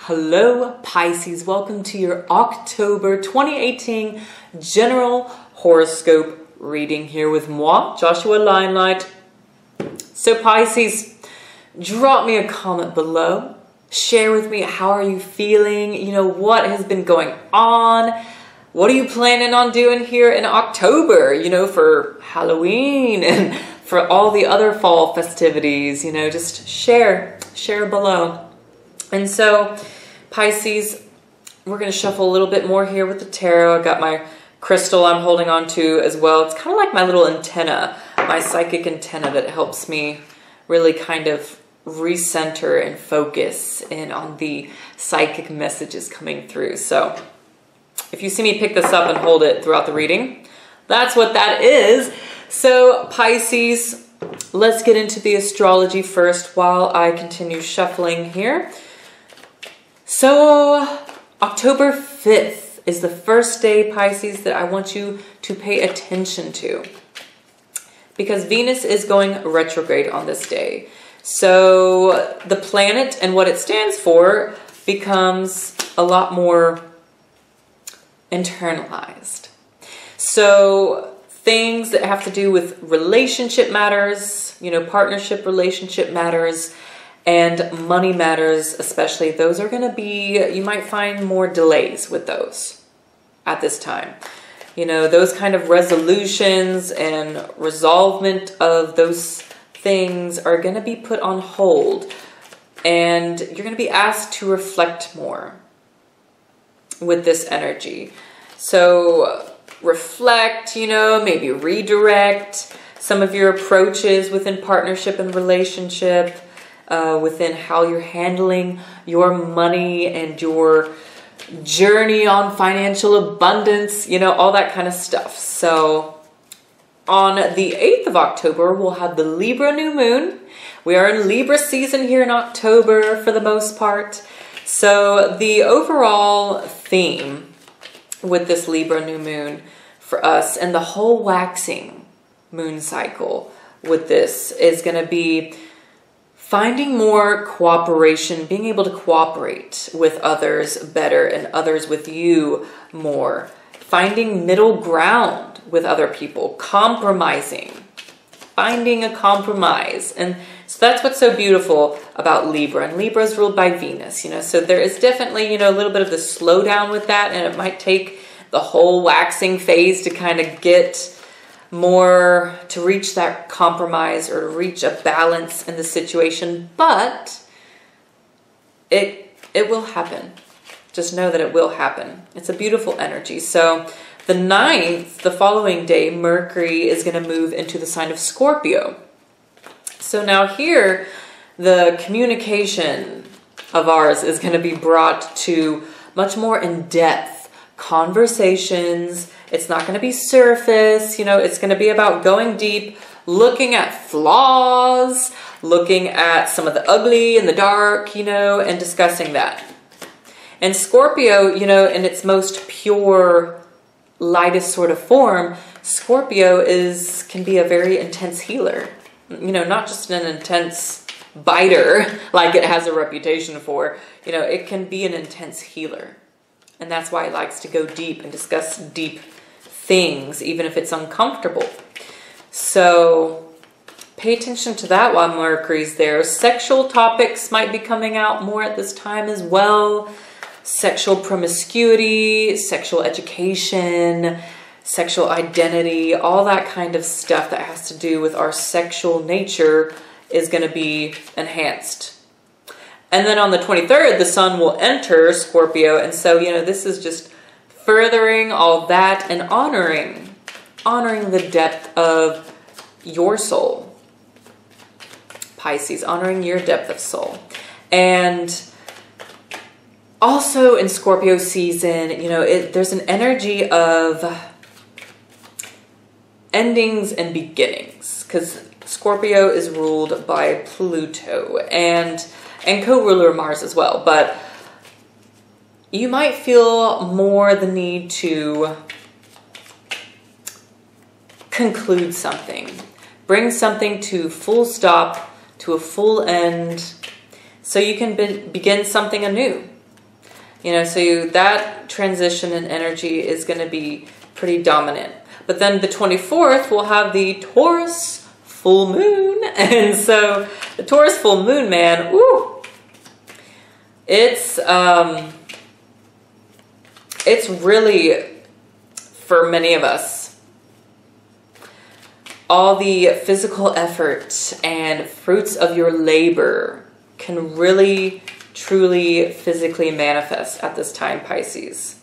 Hello Pisces, welcome to your October 2018 general horoscope reading here with moi, Joshua Limelight. So Pisces, drop me a comment below. Share with me, how are you feeling? You know, what has been going on? What are you planning on doing here in October, you know, for Halloween and for all the other fall festivities? You know, just share below. And so, Pisces, we're going to shuffle a little bit more here with the tarot. I got my crystal I'm holding on to as well. It's kind of like my little antenna, my psychic antenna that helps me really kind of recenter and focus in on the psychic messages coming through. So if you see me pick this up and hold it throughout the reading, that's what that is. So Pisces, let's get into the astrology first while I continue shuffling here. So October 5th is the first day, Pisces, that I want you to pay attention to, because Venus is going retrograde on this day. So the planet and what it stands for becomes a lot more internalized. So things that have to do with relationship matters, you know, partnership relationship matters, and money matters especially, those are going to be, you might find more delays with those at this time. You know, those kind of resolutions and resolvement of those things are going to be put on hold, and you're going to be asked to reflect more with this energy. So reflect, you know, maybe redirect some of your approaches within partnership and relationship, within how you're handling your money and your journey on financial abundance, you know, all that kind of stuff. So on the 8th of October, we'll have the Libra new moon. We are in Libra season here in October for the most part. So the overall theme with this Libra new moon for us and the whole waxing moon cycle with this is going to be finding more cooperation, being able to cooperate with others better and others with you more. Finding middle ground with other people, compromising, finding a compromise. And so that's what's so beautiful about Libra. And Libra is ruled by Venus, you know, so there is definitely, you know, a little bit of the slowdown with that, and it might take the whole waxing phase to kind of get more, to reach that compromise or reach a balance in the situation, but it will happen. Just know that it will happen. It's a beautiful energy. So the 9th, the following day, Mercury is going to move into the sign of Scorpio. So now here, the communication of ours is going to be brought to much more in-depth conversations. It's not going to be surface, you know, it's going to be about going deep, looking at flaws, looking at some of the ugly and the dark, you know, and discussing that. And Scorpio, you know, in its most pure, lightest sort of form, Scorpio can be a very intense healer. You know, not just an intense biter like it has a reputation for. You know, it can be an intense healer. And that's why it likes to go deep and discuss deep things, even if it's uncomfortable. So pay attention to that while Mercury's there. Sexual topics might be coming out more at this time as well. Sexual promiscuity, sexual education, sexual identity, all that kind of stuff that has to do with our sexual nature is going to be enhanced. And then on the 23rd, the sun will enter Scorpio. And so, you know, this is just furthering all that and honoring the depth of your soul. Pisces, honoring your depth of soul. And also in Scorpio season, you know, there's an energy of endings and beginnings, because Scorpio is ruled by Pluto and co-ruler Mars as well. But you might feel more the need to conclude something, bring something to full stop, to a full end, so you can begin something anew. So that transition and energy is going to be pretty dominant. But then the 24th, we'll have the Taurus full moon. And so the Taurus full moon, man, ooh, it's really, for many of us, all the physical effort and fruits of your labor can really, truly, physically manifest at this time, Pisces.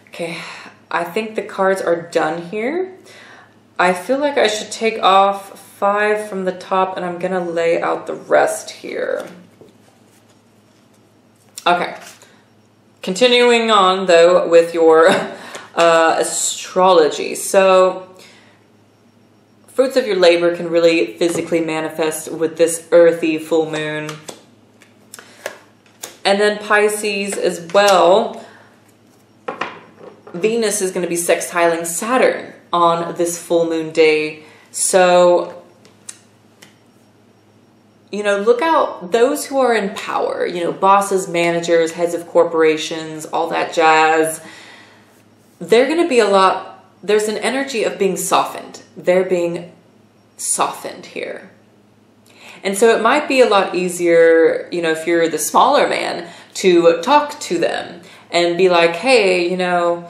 Okay, I think the cards are done here. I feel like I should take off 5 from the top, and I'm going to lay out the rest here. Okay. Continuing on, though, with your astrology. So, fruits of your labor can really physically manifest with this earthy full moon. And then Pisces as well, Venus is going to be sextiling Saturn on this full moon day. So, look out, those who are in power, bosses, managers, heads of corporations, all that jazz. They're going to be there's an energy of being softened. They're being softened here. And so it might be a lot easier, if you're the smaller man, to talk to them and be like, hey, I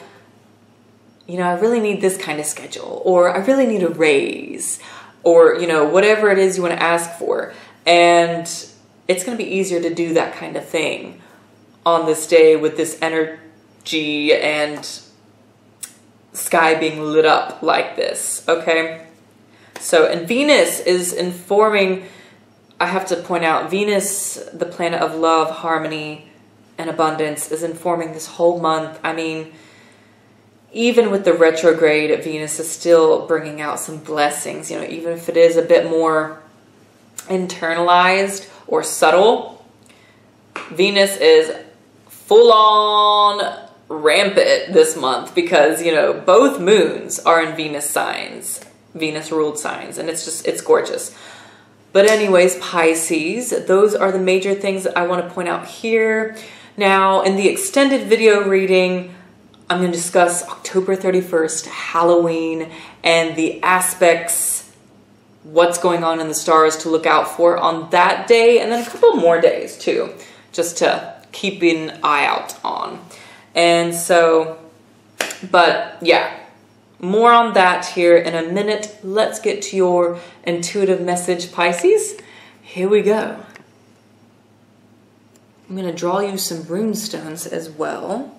really need this kind of schedule, or I really need a raise, or, whatever it is you want to ask for. And it's going to be easier to do that kind of thing on this day with this energy and sky being lit up like this, okay? So, and Venus is informing, I have to point out, Venus, the planet of love, harmony, and abundance, is informing this whole month. I mean, even with the retrograde, Venus is still bringing out some blessings, even if it is a bit more internalized or subtle. Venus is full on rampant this month because, both moons are in Venus signs, Venus ruled signs, and it's gorgeous. But anyways, Pisces, those are the major things that I want to point out here. Now, in the extended video reading, I'm going to discuss October 31st, Halloween, and the aspects, what's going on in the stars to look out for on that day, and then a couple more days too, just to keep an eye out on. And so, but yeah, more on that here in a minute. Let's get to your intuitive message, Pisces. Here we go. I'm going to draw you some rune stones as well.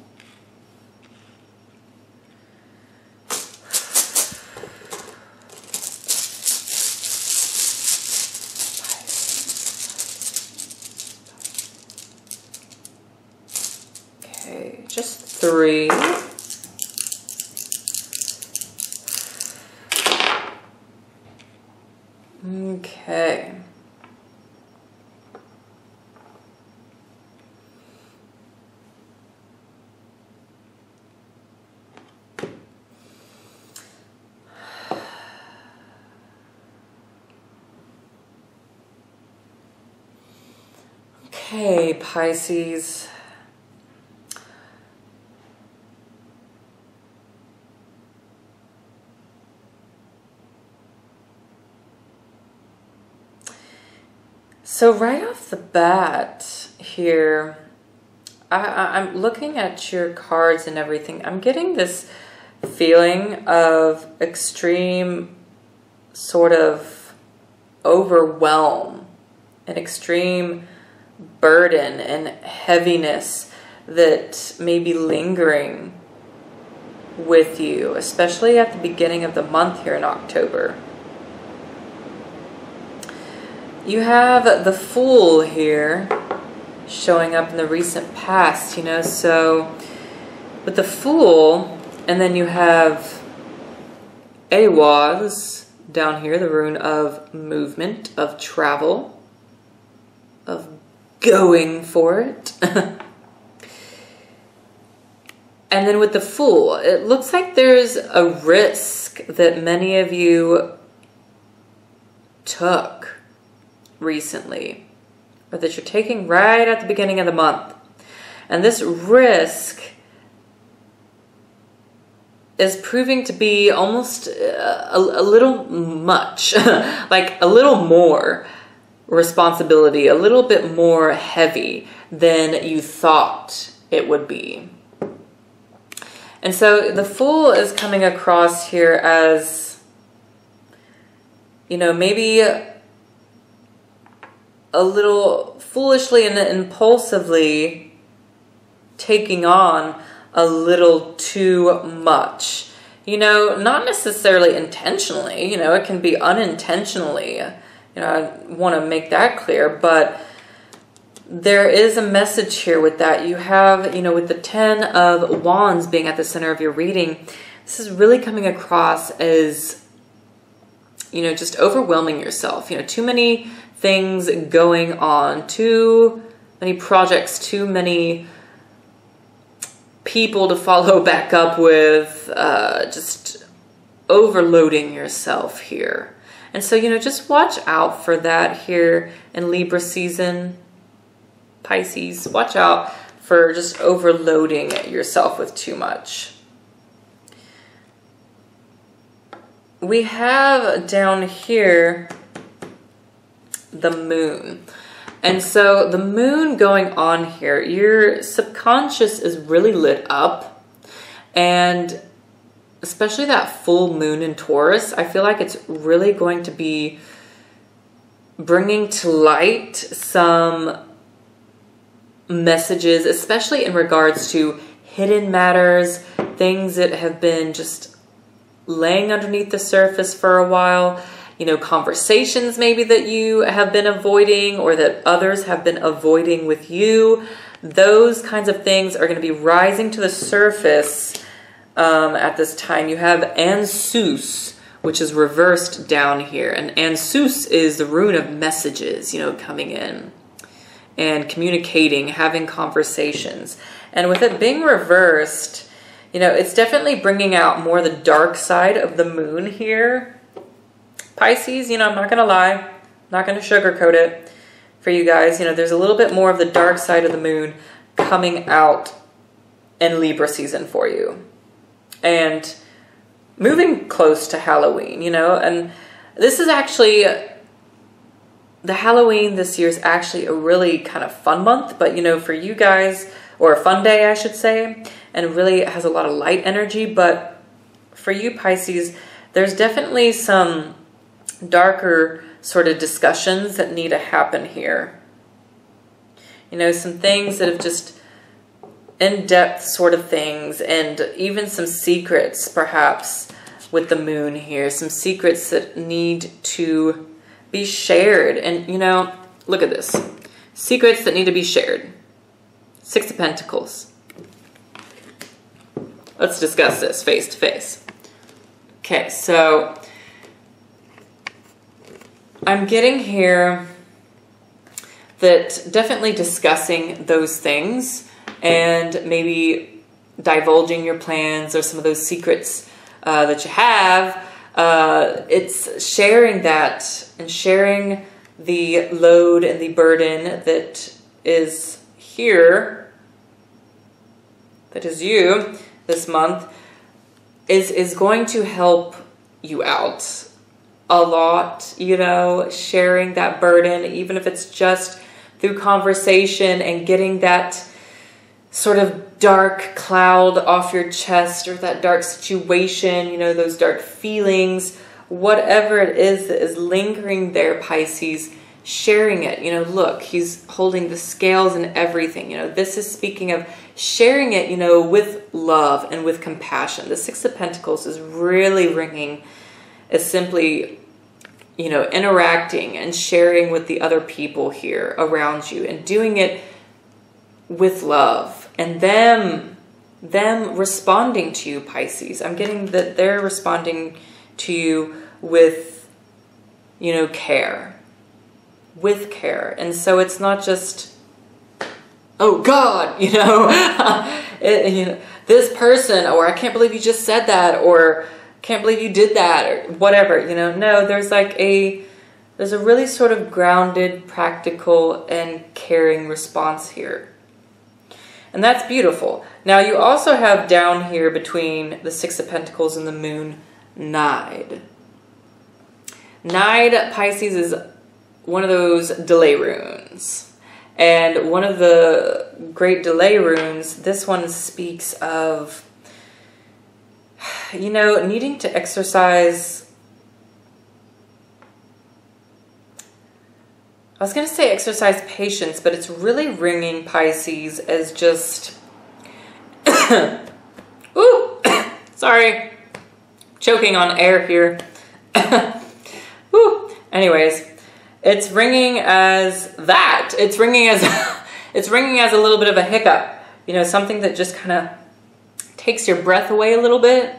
Okay, just 3. Okay. Okay, Pisces. So right off the bat here, I'm looking at your cards and everything. I'm getting this feeling of extreme sort of overwhelm, an extreme burden and heaviness that may be lingering with you, especially at the beginning of the month here in October. You have the Fool here showing up in the recent past, so with the Fool, and then you have Awaz down here, the rune of movement, of travel, of going for it. And then with the Fool, it looks like there's a risk that many of you took recently, or that you're taking right at the beginning of the month. And this risk is proving to be almost a little much, like a little more responsibility, a little bit more heavy than you thought it would be. And so the Fool is coming across here as, you know, maybe a little foolishly and impulsively taking on a little too much. You know, not necessarily intentionally, you know, it can be unintentionally. You know, I want to make that clear, but there is a message here with that. You have, you know, with the 10 of Wands being at the center of your reading, this is really coming across as, you know, just overwhelming yourself. You know, too many things going on, too many projects, too many people to follow back up with, just overloading yourself here. And so, you know, just watch out for that here in Libra season. Pisces, watch out for just overloading yourself with too much. We have down here the moon. And so the moon going on here, your subconscious is really lit up. And especially that full moon in Taurus, I feel like it's really going to be bringing to light some messages, especially in regards to hidden matters, things that have been just laying underneath the surface for a while, you know, conversations maybe that you have been avoiding or that others have been avoiding with you. Those kinds of things are going to be rising to the surface at this time. You have Ansus, which is reversed down here, and Ansus is the rune of messages, you know, coming in and communicating, having conversations. And with it being reversed, you know, it's definitely bringing out more the dark side of the moon here. Pisces, you know, I'm not going to lie, I'm not going to sugarcoat it for you guys. You know, there's a little bit more of the dark side of the moon coming out in Libra season for you. And moving close to Halloween, you know, and this is actually... the Halloween this year is actually a really kind of fun month, but, you know, for you guys, or a fun day, I should say, and it really has a lot of light energy. But for you, Pisces, there's definitely some darker sort of discussions that need to happen here. You know, some things that have just in-depth sort of things, and even some secrets, perhaps, with the moon here. Some secrets that need to be shared. And, you know, look at this. Secrets that need to be shared. 6 of Pentacles. Let's discuss this face to face. Okay, so I'm getting here that definitely discussing those things and maybe divulging your plans or some of those secrets that you have. It's sharing that and sharing the load and the burden that is here, that is you this month, is going to help you out a lot, you know, sharing that burden, even if it's just through conversation and getting that sort of dark cloud off your chest, or that dark situation, you know, those dark feelings, whatever it is that is lingering there, Pisces, sharing it. You know, look, he's holding the scales and everything. You know, this is speaking of sharing it, you know, with love and with compassion. The 6 of Pentacles is really ringing as simply, you know, interacting and sharing with the other people here around you, and doing it with love, and them responding to you, Pisces. I'm getting that they're responding to you with, you know, care. With care. And so it's not just, oh God, you know, you know, this person, or I can't believe you just said that, or can't believe you did that, or whatever, you know. No, there's a really sort of grounded, practical, and caring response here. And that's beautiful. Now you also have down here between the Six of Pentacles and the Moon, Nide. Nide, Pisces, is one of those delay runes. And one of the great delay runes, this one speaks of, you know, needing to exercise. I was going to say exercise patience, but it's really ringing, Pisces, as just, ooh, sorry, choking on air here. Ooh. Anyways, it's ringing as that. It's ringing as, it's ringing as a little bit of a hiccup. You know, something that just kind of takes your breath away a little bit.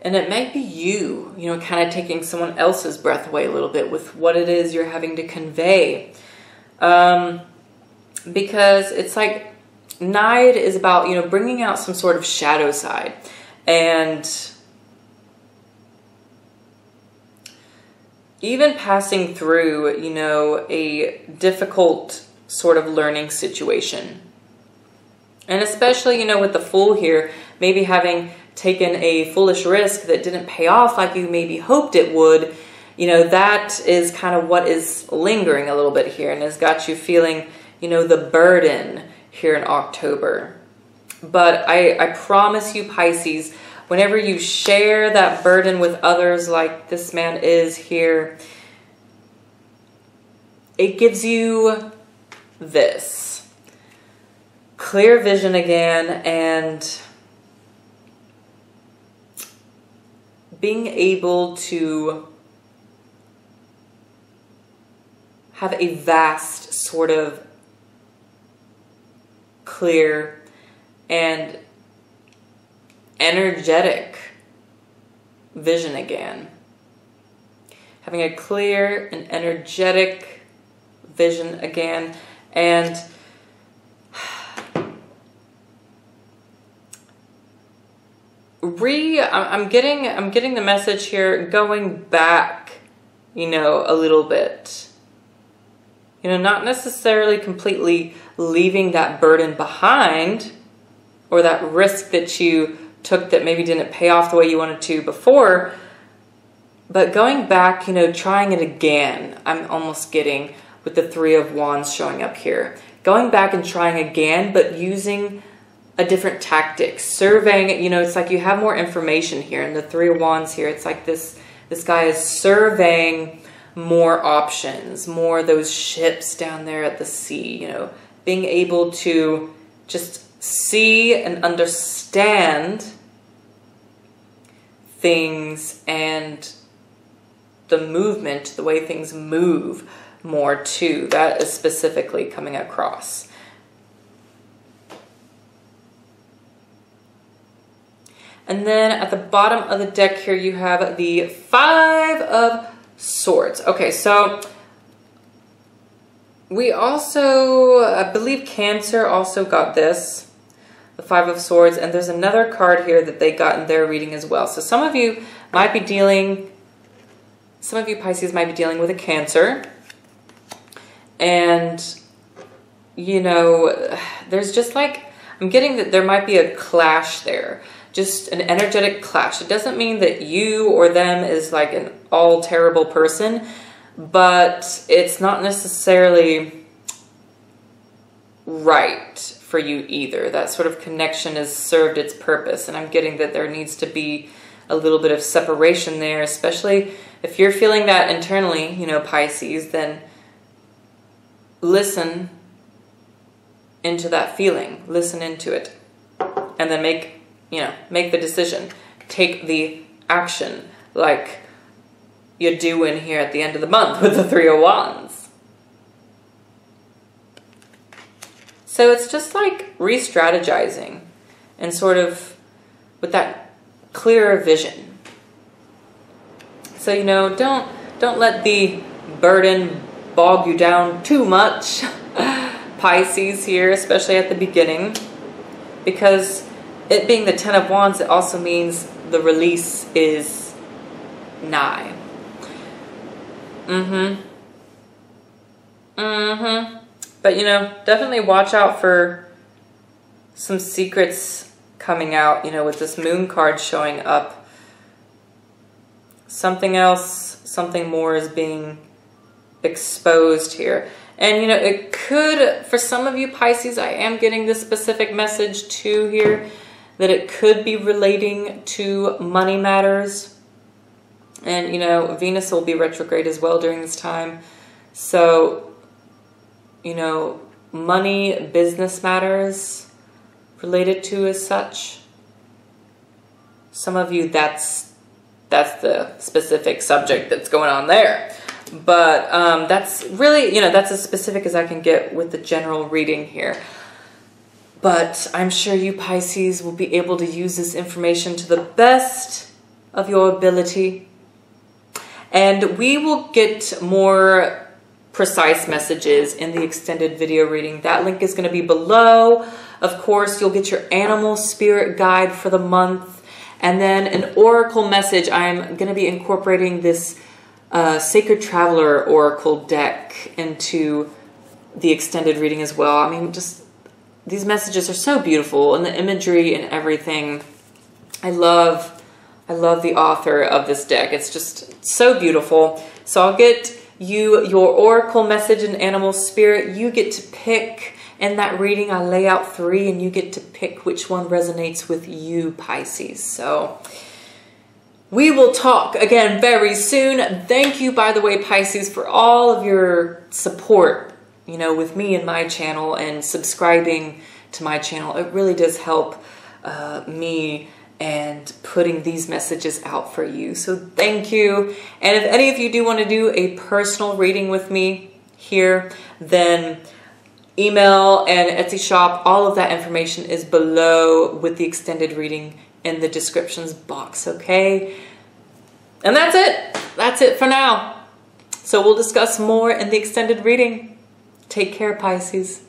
And it might be you know, kind of taking someone else's breath away a little bit with what it is you're having to convey. Because it's like, Nide is about, you know, bringing out some sort of shadow side. And even passing through, you know, a difficult sort of learning situation. And especially, you know, with the Fool here, maybe having taken a foolish risk that didn't pay off like you maybe hoped it would, you know, that is kind of what is lingering a little bit here and has got you feeling, you know, the burden here in October. But I promise you, Pisces, whenever you share that burden with others like this man is here, it gives you this clear vision again, and being able to have a vast sort of clear and energetic vision again. Having a clear and energetic vision again. And I'm getting the message here, going back, you know, a little bit. You know, not necessarily completely leaving that burden behind, or that risk that you took that maybe didn't pay off the way you wanted to before, but going back, you know, trying it again. I'm almost getting with the Three of Wands showing up here. Going back and trying again, but using a different tactic, surveying, you know, it's like you have more information here. And the Three of Wands here, it's like this guy is surveying more options, more of those ships down there at the sea, you know, being able to just see and understand things and the movement, the way things move more too. That is specifically coming across. And then at the bottom of the deck here, you have the Five of Swords. Okay, so we also, I believe Cancer also got this, the Five of Swords, and there's another card here that they got in their reading as well. So some of you might be dealing, some of you Pisces might be dealing with a Cancer. And, you know, there's just like, I'm getting that there might be a clash there. Just an energetic clash. It doesn't mean that you or them is like an all terrible person, but it's not necessarily right for you either. That sort of connection has served its purpose, and I'm getting that there needs to be a little bit of separation there, especially if you're feeling that internally, you know, Pisces, then listen into that feeling, listen into it, and then make the decision, take the action like you do in here at the end of the month with the Three of Wands. So it's just like re-strategizing and sort of with that clearer vision. So, you know, don't let the burden bog you down too much, Pisces here, especially at the beginning, because it being the Ten of Wands, it also means the release is nigh. But, you know, definitely watch out for some secrets coming out, you know, with this moon card showing up. Something else, something more is being exposed here. And, you know, it could, for some of you Pisces, I am getting this specific message too here, that it could be relating to money matters. And, you know, Venus will be retrograde as well during this time. So, you know, money, business matters related to as such. Some of you, that's the specific subject that's going on there. But that's really, you know, that's as specific as I can get with the general reading here. But I'm sure you Pisces will be able to use this information to the best of your ability. And we will get more precise messages in the extended video reading. That link is going to be below. Of course, you'll get your animal spirit guide for the month. And then an oracle message. I'm going to be incorporating this Sacred Traveler Oracle deck into the extended reading as well. I mean, just these messages are so beautiful, and the imagery and everything. I love the author of this deck. It's just so beautiful. So I'll get you your oracle message and animal spirit. You get to pick. In that reading, I lay out 3, and you get to pick which one resonates with you, Pisces. So we will talk again very soon. Thank you, by the way, Pisces, for all of your support, you know, with me and my channel and subscribing to my channel. It really does help me and putting these messages out for you. So thank you. And if any of you do want to do a personal reading with me here, then email and Etsy shop, all of that information is below with the extended reading in the descriptions box, okay? And that's it. That's it for now. So we'll discuss more in the extended reading. Take care, Pisces.